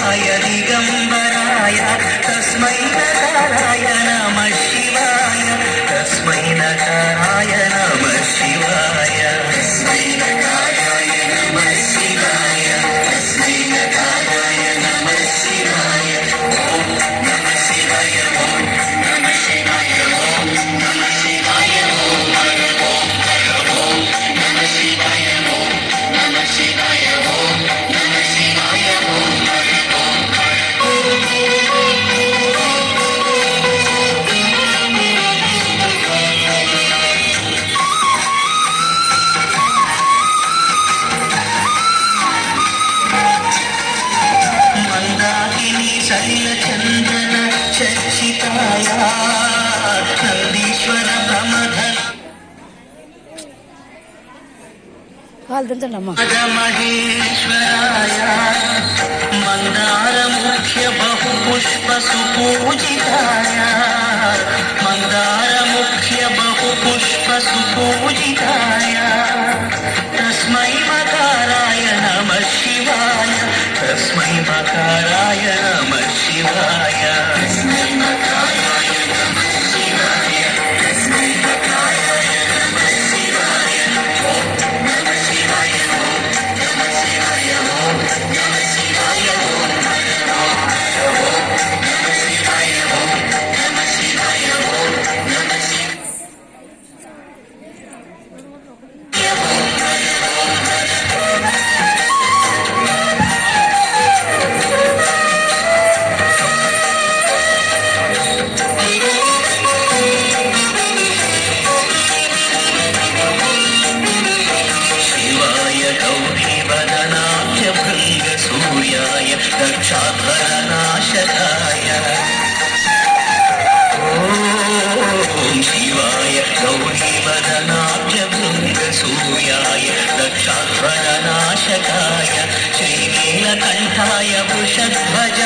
शिवाय दिगम्बराय तस्मै नकाराय नमः शिवाय तस्मै नकाराय नमः शिवाय तस्मै नकाराय नमः शिवाय तस्मै नकाराय नमः शिवाय ॐ नमः शिवाय ॐ नमः शिवाय ॐ नमः शिवाय ॐ नमः शिवाय ॐ नमः शिवाय ॐ नमः शिवाय మందాకిని శైలచందన చర్చితాయ నందీశ్వర ప్రమథన మహేశ్వరాయ మందారముఖ్య బహుపుష్ప సుపూజితాయ మందారముఖ్య బహుపుష్ప సుపూజితాయ తస్మై మకారాయ నమః శివాయ తస్మై మకారాయ నమః శివాయ తస్మై మకారాయ నమః శివాయ తస్మై మకారాయ నమః శివాయ ఓం నమః శివాయ ఓం నమః శివాయ ఓం నమః శివాయ ఓం ఓం నమః శివాయ ఓం నమః శివాయ ఓం నమః शिवाय गौरीवदनाय भृङ्गसूर्याय दक्षाध्वरनाशकाय ॐ शिवाय गौरीवदनाय भृङ्गसूर्याय दक्षाध्वरनाशकाय श्रीनीलकण्ठाय वृषध्वज